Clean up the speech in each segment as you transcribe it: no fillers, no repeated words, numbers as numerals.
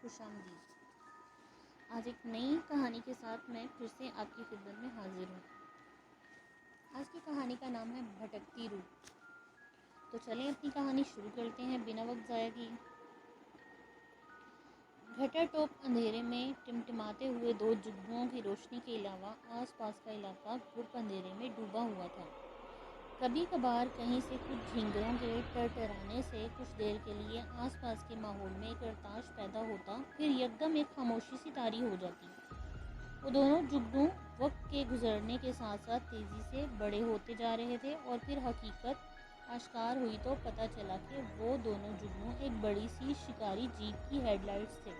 خوش آمدید۔ آج ایک نئی کہانی کے ساتھ میں پھر سے آپ کی خدمت میں حاضر ہوں۔ آج کی کہانی کا نام ہے بھٹکتی روح۔ تو چلیں اپنی کہانی شروع کرتے ہیں بنا وقت ضائع کیے۔ گھٹا ٹوپ اندھیرے میں ٹمٹماتے ہوئے دو جگنوں کی روشنی کے علاوہ آس پاس کا علاقہ گھٹ اندھیرے میں ڈوبا ہوا تھا۔ کبھی کبھار کہیں سے کچھ جھینگروں کے ٹرٹرانے سے کچھ دیر کے لیے آس پاس کے ماحول میں ایک ارتعاش پیدا ہوتا، پھر یکدم ایک خاموشی سی طاری ہو جاتی۔ وہ دونوں جگنوں وقت کے گزرنے کے ساتھ ساتھ تیزی سے بڑے ہوتے جا رہے تھے، اور پھر حقیقت آشکار ہوئی تو پتہ چلا کہ وہ دونوں جگنوں ایک بڑی سی شکاری جیپ کی ہیڈ لائٹس تھے۔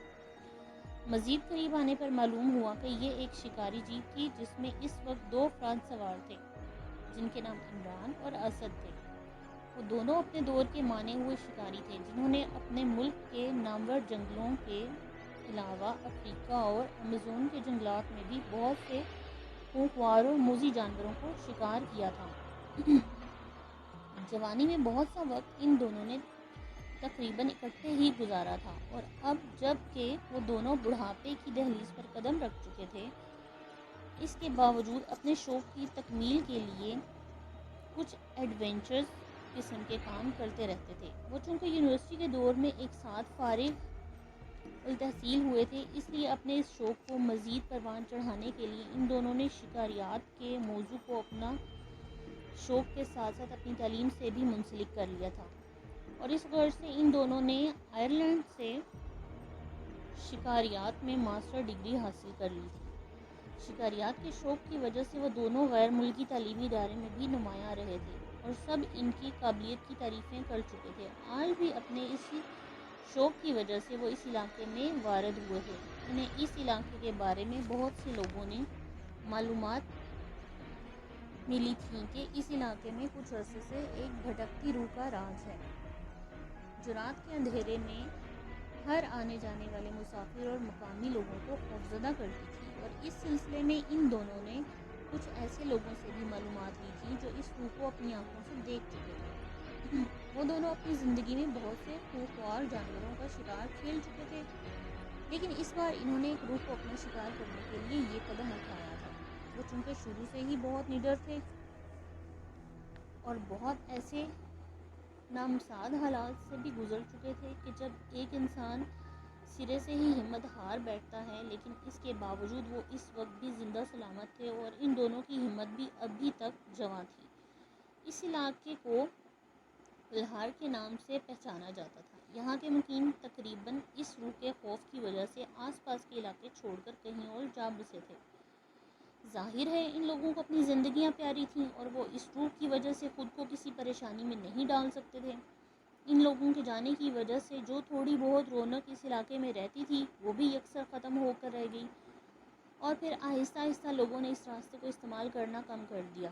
مزید قریب آنے پر معلوم ہوا کہ یہ ایک شکاری جیپ تھی جس میں اس وقت دو افراد سوار تھے، جن کے نام عمران اور اسد تھے۔ وہ دونوں اپنے دور کے مانے ہوئے شکاری تھے، جنہوں نے اپنے ملک کے نامور جنگلوں کے علاوہ افریقہ اور ایمیزون کے جنگلات میں بھی بہت سے خوفناک اور موذی جانوروں کو شکار کیا تھا۔ جوانی میں بہت سا وقت ان دونوں نے تقریباً اکٹھے ہی گزارا تھا، اور اب جب کہ وہ دونوں بڑھاپے کی دہلیز پر قدم رکھ چکے تھے، اس کے باوجود اپنے شوق کی تکمیل کے لیے کچھ ایڈونچرز قسم کے کام کرتے رہتے تھے۔ وہ چونکہ یونیورسٹی کے دور میں ایک ساتھ فارغ التحصیل ہوئے تھے، اس لیے اپنے اس شوق کو مزید پروان چڑھانے کے لیے ان دونوں نے شکاریات کے موضوع کو اپنا شوق کے ساتھ ساتھ اپنی تعلیم سے بھی منسلک کر لیا تھا، اور اس غرض سے ان دونوں نے آئرلینڈ سے شکاریات میں ماسٹر ڈگری حاصل کر لی تھی۔ شکاریات کے شوق کی وجہ سے وہ دونوں غیر ملکی تعلیمی ادارے میں بھی نمایاں رہے تھے، اور سب ان کی قابلیت کی تعریفیں کر چکے تھے۔ آج بھی اپنے اسی شوق کی وجہ سے وہ اس علاقے میں وارد ہوئے تھے۔ انہیں اس علاقے کے بارے میں بہت سے لوگوں نے معلومات ملی تھیں کہ اس علاقے میں کچھ عرصے سے ایک بھٹکتی روح کا راج ہے، جو رات کے اندھیرے میں ہر آنے جانے والے مسافر اور مقامی لوگوں کو خوفزدہ کرتی تھی۔ اور اس سلسلے میں ان دونوں نے کچھ ایسے لوگوں سے بھی معلومات لی تھی جو اس روح کو اپنی آنکھوں سے دیکھ چکے تھے۔ وہ دونوں اپنی زندگی میں بہت سے خوفناک جانوروں کا شکار کھیل چکے تھے، لیکن اس بار انہوں نے ایک روح کو اپنا شکار کرنے کے لیے یہ قدم اٹھایا تھا۔ وہ چونکہ شروع سے ہی بہت نڈر تھے اور بہت ایسے نامساعد حالات سے بھی گزر چکے تھے کہ جب ایک انسان سرے سے ہی ہمت ہار بیٹھتا ہے، لیکن اس کے باوجود وہ اس وقت بھی زندہ سلامت تھے، اور ان دونوں کی ہمت بھی ابھی تک جواں تھی۔ اس علاقے کو الہار کے نام سے پہچانا جاتا تھا۔ یہاں کے مقیم تقریباً اس روح کے خوف کی وجہ سے آس پاس کے علاقے چھوڑ کر کہیں اور جا بسے تھے۔ ظاہر ہے ان لوگوں کو اپنی زندگیاں پیاری تھیں، اور وہ اس روح کی وجہ سے خود کو کسی پریشانی میں نہیں ڈال سکتے تھے۔ ان لوگوں کے جانے کی وجہ سے جو تھوڑی بہت رونق اس علاقے میں رہتی تھی، وہ بھی یکسر ختم ہو کر رہ گئی، اور پھر آہستہ آہستہ لوگوں نے اس راستے کو استعمال کرنا کم کر دیا۔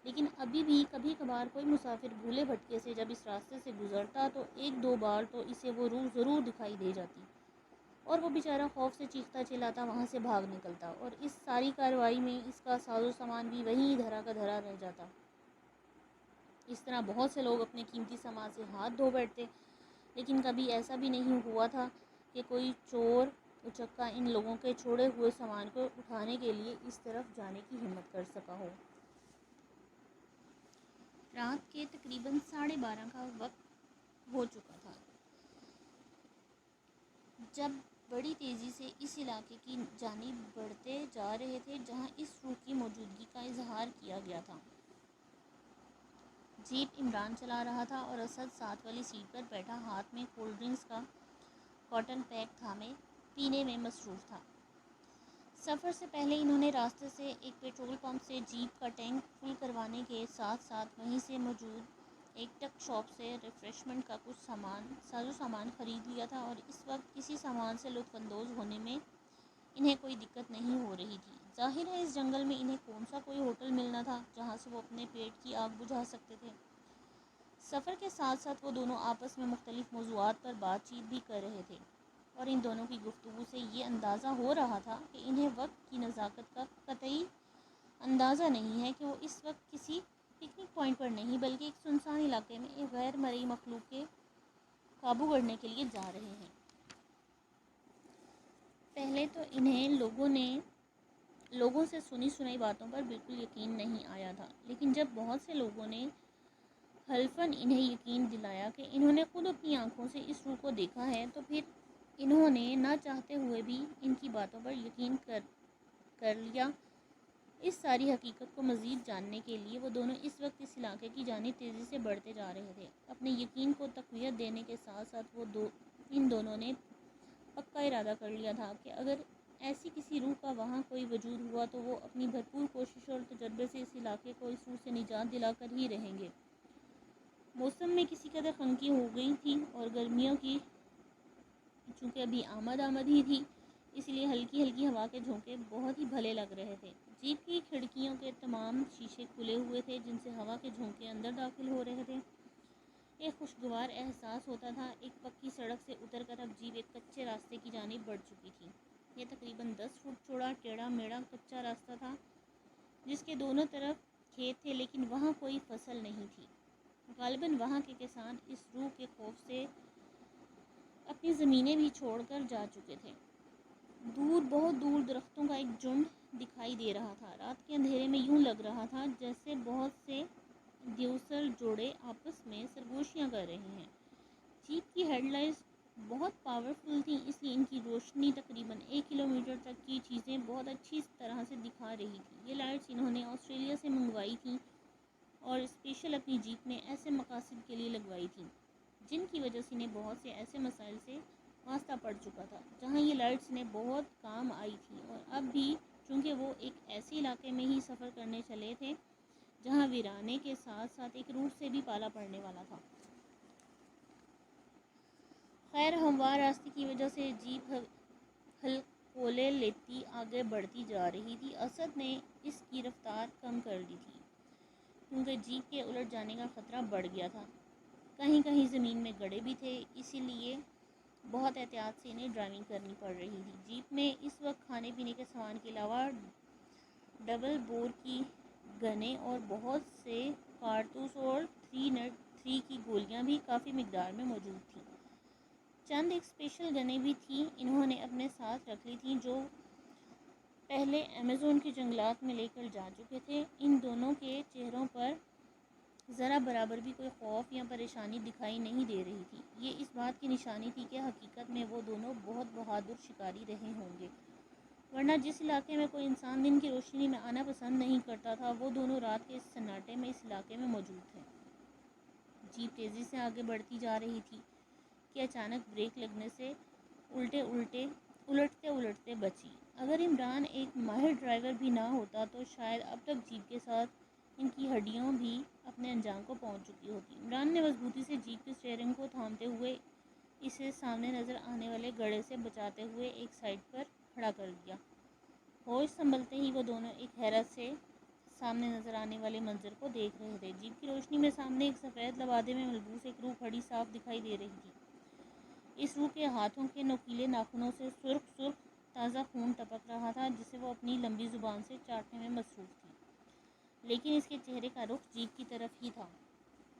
لیکن ابھی بھی کبھی کبھار کوئی مسافر بھولے بھٹکے سے جب اس راستے سے گزرتا تو ایک دو بار تو اسے وہ روح ضرور دکھائی دے جاتی، اور وہ بیچارہ خوف سے چیختا چلاتا وہاں سے بھاگ نکلتا، اور اس ساری کارروائی میں اس کا ساز و سامان بھی وہیں دھرا کا دھرا رہ جاتا۔ اس طرح بہت سے لوگ اپنے قیمتی سامان سے ہاتھ دھو بیٹھتے، لیکن کبھی ایسا بھی نہیں ہوا تھا کہ کوئی چور اچکا ان لوگوں کے چھوڑے ہوئے سامان کو اٹھانے کے لیے اس طرف جانے کی ہمت کر سکا ہو۔ رات کے تقریباً 12:30 کا وقت ہو چکا تھا جب بڑی تیزی سے اس علاقے کی جانب بڑھتے جا رہے تھے جہاں اس روح کی موجودگی کا اظہار کیا گیا تھا۔ جیپ عمران چلا رہا تھا، اور اسد ساتھ والی سیٹ پر بیٹھا ہاتھ میں کولڈ ڈرنکس کا کارٹن پیک تھامے پینے میں مصروف تھا۔ سفر سے پہلے انہوں نے راستے سے ایک پیٹرول پمپ سے جیپ کا ٹینک فل کروانے کے ساتھ ساتھ وہیں سے موجود ایک ٹک شاپ سے ریفریشمنٹ کا کچھ ساز و سامان خرید لیا تھا، اور اس وقت کسی سامان سے لطف اندوز ہونے میں انہیں کوئی دقت نہیں ہو رہی تھی۔ ظاہر ہے اس جنگل میں انہیں کون سا کوئی ہوٹل ملنا تھا جہاں سے وہ اپنے پیٹ کی آگ بجھا سکتے تھے۔ سفر کے ساتھ ساتھ وہ دونوں آپس میں مختلف موضوعات پر بات چیت بھی کر رہے تھے، اور ان دونوں کی گفتگو سے یہ اندازہ ہو رہا تھا کہ انہیں وقت کی نزاکت کا قطعی اندازہ نہیں ہے کہ وہ اس وقت کسی پکنک پوائنٹ پر نہیں بلکہ ایک سنسان علاقے میں ایک غیر مرئی مخلوق کے قابو کرنے کے لیے جا رہے ہیں۔ پہلے تو انہیں لوگوں سے سنی سنائی باتوں پر بالکل یقین نہیں آیا تھا، لیکن جب بہت سے لوگوں نے حلفاً انہیں یقین دلایا کہ انہوں نے خود اپنی آنکھوں سے اس روح کو دیکھا ہے، تو پھر انہوں نے نہ چاہتے ہوئے بھی ان کی باتوں پر یقین کر لیا۔ اس ساری حقیقت کو مزید جاننے کے لیے وہ دونوں اس وقت اس علاقے کی جانب تیزی سے بڑھتے جا رہے تھے۔ اپنے یقین کو تقویت دینے کے ساتھ ساتھ ان دونوں نے پکا ارادہ کر لیا تھا کہ اگر ایسی کسی روح کا وہاں کوئی وجود ہوا تو وہ اپنی بھرپور کوشش اور تجربے سے اس علاقے کو اس روح سے نجات دلا کر ہی رہیں گے۔ موسم میں کسی قدر خنکی ہو گئی تھی اور گرمیوں کی چونکہ ابھی آمد ہی تھی، اس لیے ہلکی ہلکی ہوا کے جھونکے بہت ہی بھلے لگ رہے تھے۔ جیپ کی کھڑکیوں کے تمام شیشے کھلے ہوئے تھے جن سے ہوا کے جھونکے اندر داخل ہو رہے تھے۔ ایک خوشگوار احساس ہوتا تھا۔ ایک پکی سڑک سے اتر کر اب جیپ ایک کچے راستے کی جانب بڑھ چکی تھی۔ یہ تقریباً 10 فٹ چوڑا ٹیڑھا میڑھا کچا راستہ تھا جس کے دونوں طرف کھیت تھے، لیکن وہاں کوئی فصل نہیں تھی۔ غالباً وہاں کے کسان اس روح کے خوف سے اپنی زمینیں بھی چھوڑ کر جا چکے تھے۔ بہت دور درختوں کا ایک جھنڈ دکھائی دے رہا تھا۔ رات کے اندھیرے میں یوں لگ رہا تھا جیسے بہت سے دیوسر جوڑے آپس میں سرگوشیاں کر رہے ہیں۔ جیپ کی ہیڈ لائٹس بہت پاورفل تھیں، اس لیے ان کی روشنی تقریباً 1 کلومیٹر تک کی چیزیں بہت اچھی طرح سے دکھا رہی تھی۔ یہ لائٹس انہوں نے آسٹریلیا سے منگوائی تھیں اور اسپیشل اپنی جیپ میں ایسے مقاصد کے لیے لگوائی تھیں جن کی وجہ سے انہیں بہت سے ایسے مسائل سے واسطہ پڑ چکا تھا جہاں یہ لائٹس انہیں بہت کام آئی تھی، اور اب بھی چونکہ وہ ایک ایسے علاقے میں ہی سفر کرنے چلے تھے جہاں ویرانے کے ساتھ ساتھ ایک روح سے بھی پالا پڑنے والا تھا۔ خیر ہموار راستے کی وجہ سے جیپ ہلکولے لیتی آگے بڑھتی جا رہی تھی۔ اسد نے اس کی رفتار کم کر دی تھی کیونکہ جیپ کے الٹ جانے کا خطرہ بڑھ گیا تھا۔ کہیں کہیں زمین میں گڑھے بھی تھے، اسی لیے بہت احتیاط سے انہیں ڈرائیونگ کرنی پڑ رہی تھی۔ جیپ میں اس وقت کھانے پینے کے سامان کے علاوہ ڈبل بور کی گنیں اور بہت سے کارتوس اور 3 کی گولیاں بھی کافی مقدار میں موجود تھیں۔ چند ایک اسپیشل گنیں بھی تھیں انہوں نے اپنے ساتھ رکھ لی تھیں جو پہلے ایمیزون کے جنگلات میں لے کر جا چکے تھے۔ ان دونوں کے چہروں پر ذرا برابر بھی کوئی خوف یا پریشانی دکھائی نہیں دے رہی تھی۔ یہ اس بات کی نشانی تھی کہ حقیقت میں وہ دونوں بہت بہادر شکاری رہے ہوں گے، ورنہ جس علاقے میں کوئی انسان دن کی روشنی میں آنا پسند نہیں کرتا تھا وہ دونوں رات کے اس سناٹے میں اس علاقے میں موجود تھے۔ جیپ تیزی سے آگے بڑھتی جا رہی تھی کہ اچانک بریک لگنے سے الٹتے بچی۔ اگر عمران ایک ماہر ڈرائیور بھی نہ ہوتا تو شاید اب تک جیپ کے ساتھ ان کی ہڈیوں بھی اپنے انجام کو پہنچ چکی ہوتی۔ عمران نے مضبوطی سے جیپ کی اسٹیئرنگ کو تھامتے ہوئے اسے سامنے نظر آنے والے گڑھے سے بچاتے ہوئے ایک سائیڈ پر کھڑا کر دیا۔ ہوش سنبھلتے ہی وہ دونوں ایک حیرت سے سامنے نظر آنے والے منظر کو دیکھ رہے تھے۔ جیپ کی روشنی میں سامنے ایک سفید لبادے میں ملبوس ایک روح کھڑی صاف دکھائی دے رہی تھی۔ اس روح کے ہاتھوں کے نوکیلے ناخنوں سے سرخ تازہ خون ٹپک رہا تھا جسے وہ اپنی لمبی زبان سے چاٹنے میں مصروف تھی، لیکن اس کے چہرے کا رخ جیپ کی طرف ہی تھا۔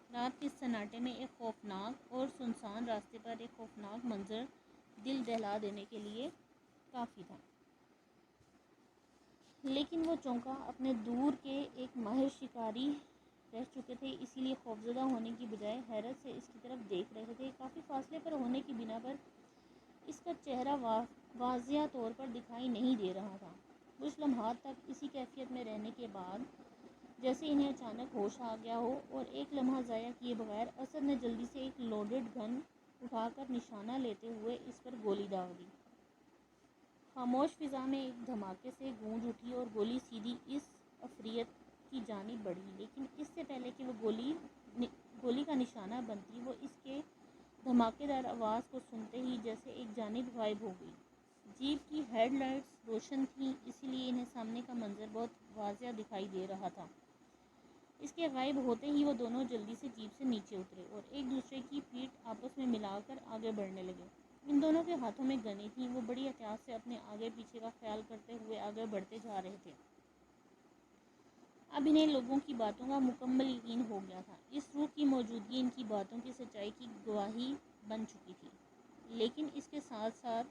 رات کے سناٹے میں ایک خوفناک اور سنسان راستے پر ایک خوفناک منظر دل دہلا دینے کے لیے کافی تھا، لیکن وہ چونکا اپنے دور کے ایک ماہر شکاری رہ چکے تھے، اسی لیے خوفزدہ ہونے کی بجائے حیرت سے اس کی طرف دیکھ رہے تھے۔ کافی فاصلے پر ہونے کی بنا پر اس کا چہرہ واضح طور پر دکھائی نہیں دے رہا تھا۔ کچھ لمحات تک اسی کیفیت میں رہنے کے بعد جیسے انہیں اچانک ہوش آ گیا ہو اور ایک لمحہ ضائع کیے بغیر اسد نے جلدی سے ایک لوڈڈ گن اٹھا کر نشانہ لیتے ہوئے اس پر گولی داغ دی۔ خاموش فضا میں ایک دھماکے سے گونج اٹھی اور گولی سیدھی اس عفریت کی جانب بڑھی، لیکن اس سے پہلے کہ وہ گولی کا نشانہ بنتی وہ اس کے دھماکے دار آواز کو سنتے ہی جیسے ایک جانب غائب ہو گئی۔ جیپ کی ہیڈ لائٹس روشن تھیں، اسی لیے انہیں سامنے کا منظر بہت واضح دکھائی دے رہا تھا۔ اس کے غائب ہوتے ہی وہ دونوں جلدی سے جیپ سے نیچے اترے اور ایک دوسرے کی پیٹھ آپس میں ملا کر آگے بڑھنے لگے۔ ان دونوں کے ہاتھوں میں گنیں تھیں، وہ بڑی احتیاط سے اپنے آگے پیچھے کا خیال کرتے ہوئے آگے بڑھتے جا رہے تھے۔ اب انہیں لوگوں کی باتوں کا مکمل یقین ہو گیا تھا۔ اس روح کی موجودگی ان کی باتوں کی سچائی کی گواہی بن چکی تھی، لیکن اس کے ساتھ ساتھ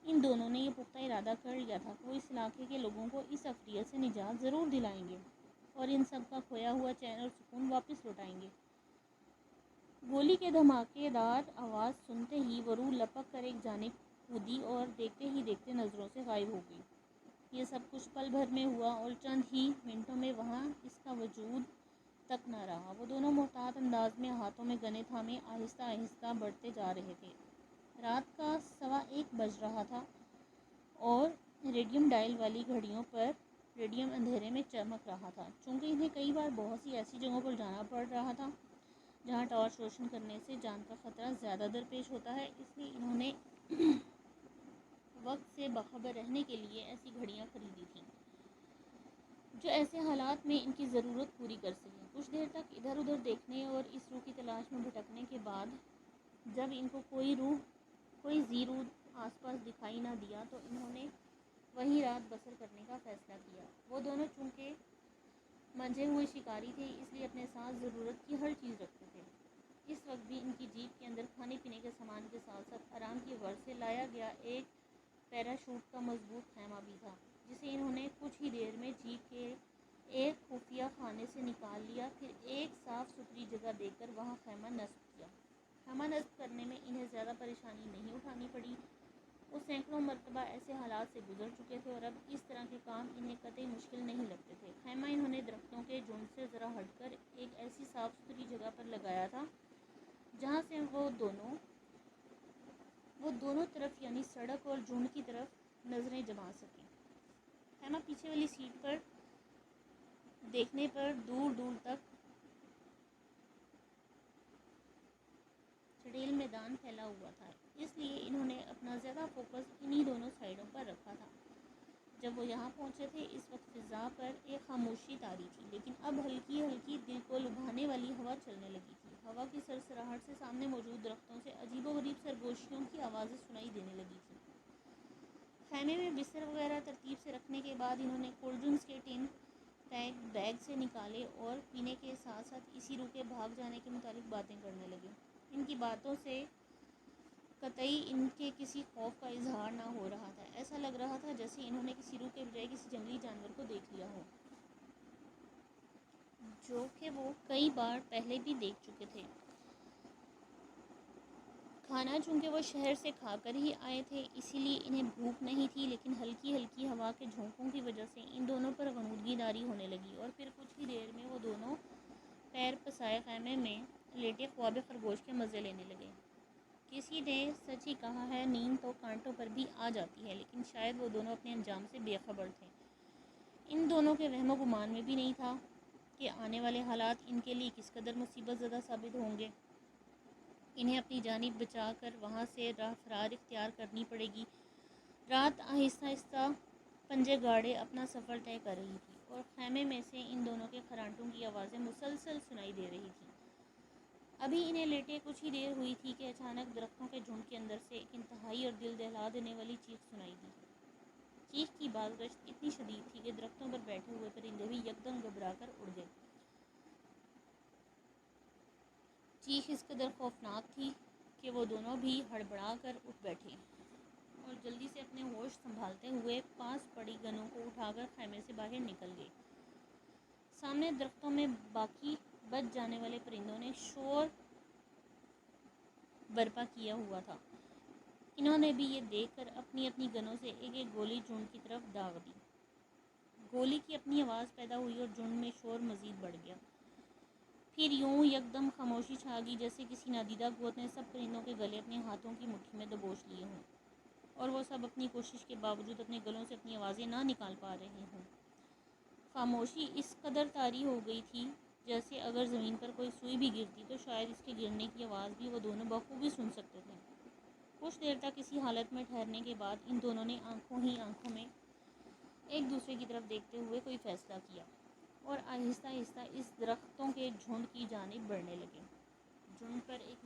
ان دونوں نے یہ پختہ ارادہ کر لیا تھا کہ وہ اس علاقے کے لوگوں کو اس اقلیت سے نجات ضرور دلائیں گے اور ان سب کا کھویا ہوا چین اور سکون واپس لوٹائیں گے۔ گولی کے دھماکے دار آواز سنتے ہی وہ روح لپک کر ایک جانب کودی اور دیکھتے ہی دیکھتے نظروں سے غائب ہو گئی۔ یہ سب کچھ پل بھر میں ہوا اور چند ہی منٹوں میں وہاں اس کا وجود تک نہ رہا۔ وہ دونوں محتاط انداز میں ہاتھوں میں گنے تھامے آہستہ آہستہ بڑھتے جا رہے تھے۔ رات کا 1:15 بج رہا تھا اور ریڈیم ڈائل والی گھڑیوں پر ریڈیم اندھیرے میں چمک رہا تھا۔ چونکہ انہیں کئی بار بہت سی ایسی جگہوں پر جانا پڑ رہا تھا جہاں ٹارچ روشن کرنے سے جان کا خطرہ زیادہ درپیش ہوتا ہے، اس لیے انہوں نے وقت سے باخبر رہنے کے لیے ایسی گھڑیاں خریدی تھیں جو ایسے حالات میں ان کی ضرورت پوری کر سکیں۔ کچھ دیر تک ادھر ادھر دیکھنے اور اس روح کی تلاش میں بھٹکنے کے بعد جب ان کو کوئی ذی روح آس پاس دکھائی نہ دیا تو انہوں نے وہیں رات بسر کرنے کا فیصلہ کیا۔ وہ دونوں چونکہ منجھے ہوئے شکاری تھے، اس لیے اپنے ساتھ ضرورت کی ہر چیز رکھتے تھے۔ اس وقت بھی ان کی جیپ کے اندر کھانے پینے کے سامان کے ساتھ ساتھ آرام کی غرض سے لایا گیا ایک پیراشوٹ کا مضبوط خیمہ بھی تھا، جسے انہوں نے کچھ ہی دیر میں جیپ کے ایک خفیہ خانے سے نکال لیا، پھر ایک صاف ستھری جگہ دیکھ کر وہاں خیمہ نصب کیا۔ خیمہ نصب کرنے میں انہیں زیادہ پریشانی نہیں اٹھانی پڑی۔ وہ سینکڑوں مرتبہ ایسے حالات سے گزر چکے تھے اور اب اس طرح کے کام انہیں قطعی مشکل نہیں لگتے تھے۔ خیمہ انہوں نے درختوں کے جھنڈ سے ذرا ہٹ کر ایک ایسی صاف ستھری جگہ پر لگایا تھا جہاں سے وہ دونوں طرف یعنی سڑک اور جھنڈ کی طرف نظریں جما سکیں۔ خیمہ پیچھے والی سیٹ پر دیکھنے پر دور دور تک چڑیل میدان پھیلا ہوا تھا، اس لیے انہوں نے اپنا زیادہ فوکس انہی دونوں سائڈوں پر رکھا تھا۔ جب وہ یہاں پہنچے تھے اس وقت فضا پر ایک خاموشی طاری تھی، لیکن اب ہلکی ہلکی دل کو لبھانے والی ہوا چلنے لگی تھی۔ ہوا کی سرسراہٹ سے سامنے موجود درختوں سے عجیب و غریب سرگوشیوں کی آوازیں سنائی دینے لگی تھیں۔ خیمے میں بستر وغیرہ ترتیب سے رکھنے کے بعد انہوں نے کولڈ ڈرنکس کے ٹین بیگ سے نکالے اور پینے کے ساتھ ساتھ اسی روح کے بھاگ جانے کے متعلق باتیں کرنے لگے۔ ان کی باتوں سے قطعی ان کے کسی خوف کا اظہار نہ ہو رہا تھا۔ ایسا لگ رہا تھا جیسے انہوں نے کسی روح کے بجائے کسی جنگلی جانور کو دیکھ لیا ہو، جو کہ وہ کئی بار پہلے بھی دیکھ چکے تھے۔ کھانا چونکہ وہ شہر سے کھا کر ہی آئے تھے، اسی لیے انہیں بھوک نہیں تھی، لیکن ہلکی ہلکی ہوا کے جھونکوں کی وجہ سے ان دونوں پر غنودگی طاری ہونے لگی اور پھر کچھ ہی دیر میں وہ دونوں پیر پسائے خیمے میں لیٹے خواب خرگوش کے مزے لینے لگے۔ کسی نے سچ ہی کہا ہے، نیند تو کانٹوں پر بھی آ جاتی ہے، لیکن شاید وہ دونوں اپنے انجام سے بے خبر تھے۔ ان دونوں کے وہم و گمان میں بھی نہیں تھا کہ آنے والے حالات ان کے لیے کس قدر مصیبت زدہ ثابت ہوں گے۔ انہیں اپنی جانب بچا کر وہاں سے راہ فرار اختیار کرنی پڑے گی۔ رات آہستہ آہستہ پنجے گاڑے اپنا سفر طے کر رہی تھی اور خیمے میں سے ان دونوں کے خرانٹوں کی آوازیں مسلسل سنائی دے رہی تھیں۔ ابھی انہیں لیٹے کچھ ہی دیر ہوئی تھی کہ اچانک درختوں کے جھنڈ کے اندر سے ایک انتہائی اور دل دہلا دینے والی چیخ سنائی دی۔ چیخ کی بازگشت اتنی شدید تھی کہ درختوں پر بیٹھے ہوئے پرندے بھی یکدم گھبرا کر اڑ گئے۔ چیخ اس قدر خوفناک تھی کہ وہ دونوں بھی ہڑبڑا کر اٹھ بیٹھے اور جلدی سے اپنے ہوش سنبھالتے ہوئے پاس پڑی گنوں کو اٹھا کر خیمے سے باہر نکل گئے۔ سامنے درختوں میں باقی بچ جانے والے پرندوں نے شور برپا کیا ہوا تھا۔ انہوں نے بھی یہ دیکھ کر اپنی اپنی گنوں سے ایک ایک گولی جھنڈ کی طرف داغ دی۔ گولی کی اپنی آواز پیدا ہوئی اور جھنڈ میں شور مزید بڑھ گیا۔ پھر یوں یکدم خاموشی چھا گئی جیسے کسی نادیدہ قوت نے سب پرندوں کے گلے اپنے ہاتھوں کی مٹھی میں دبوچ لیے ہوں اور وہ سب اپنی کوشش کے باوجود اپنے گلوں سے اپنی آوازیں نہ نکال پا رہے ہوں۔ خاموشی اس قدر طاری ہو گئی تھی جیسے اگر زمین پر کوئی سوئی بھی گرتی تو شاید اس کے گرنے کی آواز بھی وہ دونوں بخوبی سن سکتے تھے۔ کچھ دیر تک اسی حالت میں ٹھہرنے کے بعد ان دونوں نے آنکھوں ہی آنکھوں میں ایک دوسرے کی طرف دیکھتے ہوئے کوئی فیصلہ کیا اور آہستہ آہستہ اس درختوں کے جھنڈ کی جانب بڑھنے لگے۔ جھنڈ پر ایک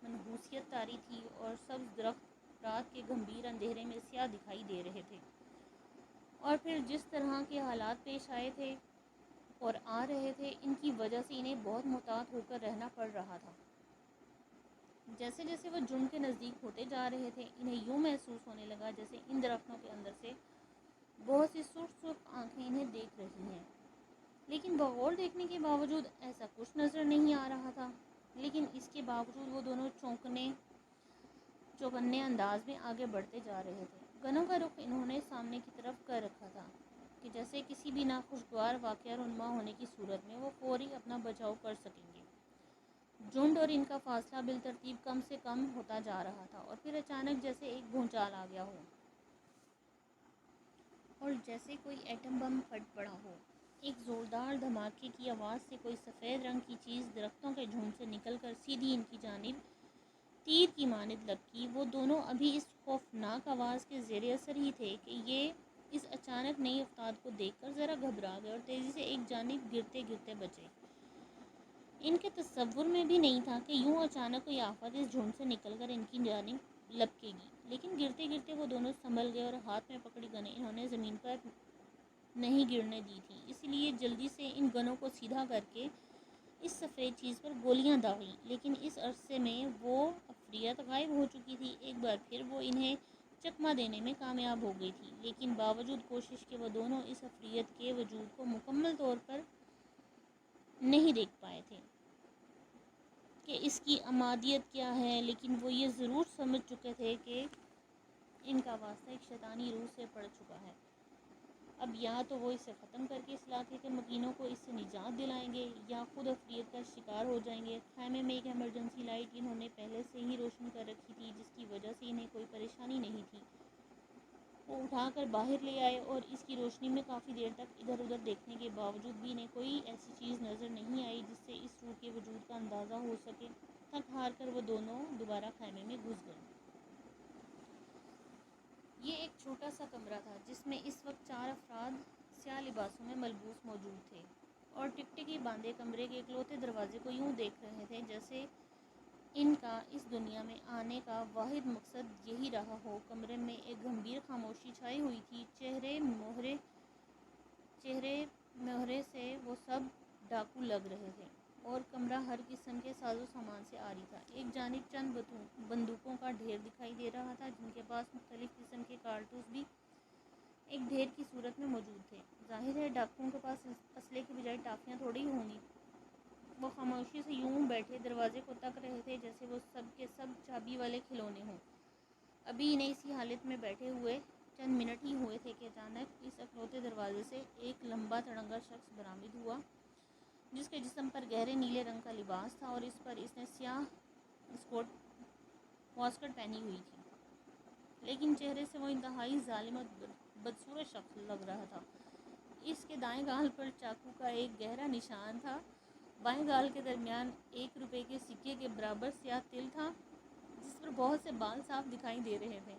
منحوسیت طاری تھی اور سبز درخت رات کے گمبھیر اندھیرے میں سیاہ دکھائی دے رہے تھے، اور پھر جس طرح کے حالات پیش آئے تھے اور آ رہے تھے ان کی وجہ سے انہیں بہت محتاط ہو کر رہنا پڑ رہا تھا۔ جیسے جیسے وہ جھنڈ کے نزدیک ہوتے جا رہے تھے انہیں یوں محسوس ہونے لگا جیسے ان درختوں کے اندر سے بہت سی سرخ سرخ آنکھیں انہیں دیکھ رہی ہیں، لیکن بغور دیکھنے کے باوجود ایسا کچھ نظر نہیں آ رہا تھا۔ لیکن اس کے باوجود وہ دونوں چوکنے انداز میں آگے بڑھتے جا رہے تھے۔ گنوں کا رخ انہوں نے سامنے کی طرف کر رکھا تھا کہ جیسے کسی بھی ناخوشگوار واقعہ رونما ہونے کی صورت میں وہ فوری اپنا بچاؤ کر سکیں گے۔ جھنڈ اور ان کا فاصلہ بالترتیب کم سے کم ہوتا جا رہا تھا اور پھر اچانک جیسے ایک بھونچال آ گیا ہو اور جیسے کوئی ایٹم بم پھٹ پڑا ہو۔ ایک زوردار دھماکے کی آواز سے کوئی سفید رنگ کی چیز درختوں کے جھنڈ سے نکل کر سیدھی ان کی جانب تیر کی مانند لپکی۔ وہ دونوں ابھی اس خوفناک آواز کے زیر اثر ہی تھے کہ یہ اس اچانک نئی افتاد کو دیکھ کر ذرا گھبرا گئے اور تیزی سے ایک جانب گرتے گرتے بچے۔ ان کے تصور میں بھی نہیں تھا کہ یوں اچانک کوئی آفت اس جھنڈ سے نکل کر ان کی جانب لپکے گی، لیکن گرتے گرتے وہ دونوں سنبھل گئے اور ہاتھ میں پکڑی گنیں انہوں نے زمین پر نہیں گرنے دی تھی، اس لیے جلدی سے ان گنوں کو سیدھا کر کے اس سفید چیز پر گولیاں داغیں۔ لیکن اس عرصے میں وہ افریت غائب ہو چکی تھی۔ ایک بار پھر وہ انہیں چکمہ دینے میں کامیاب ہو گئی تھی، لیکن باوجود کوشش کے وہ دونوں اس افریت کے وجود کو مکمل طور پر نہیں دیکھ پائے تھے کہ اس کی امادیت کیا ہے، لیکن وہ یہ ضرور سمجھ چکے تھے کہ ان کا واسطہ ایک شیطانی روح سے پڑ چکا ہے۔ اب یا تو وہ اسے ختم کر کے اس علاقے کے مکینوں کو اس سے نجات دلائیں گے یا خود افریت کا شکار ہو جائیں گے۔ خیمے میں ایک ایمرجنسی لائٹ انہوں نے پہلے سے ہی روشن کر رکھی تھی، جس کی وجہ سے انہیں کوئی پریشانی نہیں تھی۔ وہ اٹھا کر باہر لے آئے اور اس کی روشنی میں کافی دیر تک ادھر ادھر دیکھنے کے باوجود بھی انہیں کوئی ایسی چیز نظر نہیں آئی جس سے اس روح کے وجود کا اندازہ ہو سکے۔ تھک ہار کر وہ دونوں دوبارہ خیمے میں گھس گئے۔ یہ ایک چھوٹا سا کمرہ تھا جس میں اس وقت 4 افراد سیاہ لباسوں میں ملبوس موجود تھے اور ٹکٹکی باندھے کمرے کے اکلوتے دروازے کو یوں دیکھ رہے تھے جیسے ان کا اس دنیا میں آنے کا واحد مقصد یہی رہا ہو۔ کمرے میں ایک گمبھیر خاموشی چھائی ہوئی تھی۔ چہرے مہرے سے وہ سب ڈاکو لگ رہے تھے اور کمرہ ہر قسم کے ساز و سامان سے عاری تھا۔ ایک جانب چند بندوقوں کا ڈھیر دکھائی دے رہا تھا جن کے پاس مختلف قسم کے کارتوس بھی ایک ڈھیر کی صورت میں موجود تھے۔ ظاہر ہے ڈاکوؤں کے پاس اسلحے کی بجائے ٹافیاں تھوڑی ہی ہوں گی۔ وہ خاموشی سے یوں بیٹھے دروازے کو تک رہے تھے جیسے وہ سب کے سب چابی والے کھلونے ہوں۔ ابھی انہیں اسی حالت میں بیٹھے ہوئے چند منٹ ہی ہوئے تھے کہ اچانک اس اکلوتے دروازے سے ایک لمبا تڑنگا شخص برآمد ہوا جس کے جسم پر گہرے نیلے رنگ کا لباس تھا اور اس پر اس نے سیاہ واسکٹ پہنی ہوئی تھی، لیکن چہرے سے وہ انتہائی ظالم اور بدصورت شخص لگ رہا تھا۔ اس کے دائیں گال پر چاقو کا ایک گہرا نشان تھا۔ بائیں گال کے درمیان 1 روپے کے سکے کے برابر سیاہ تل تھا جس پر بہت سے بال صاف دکھائی دے رہے تھے۔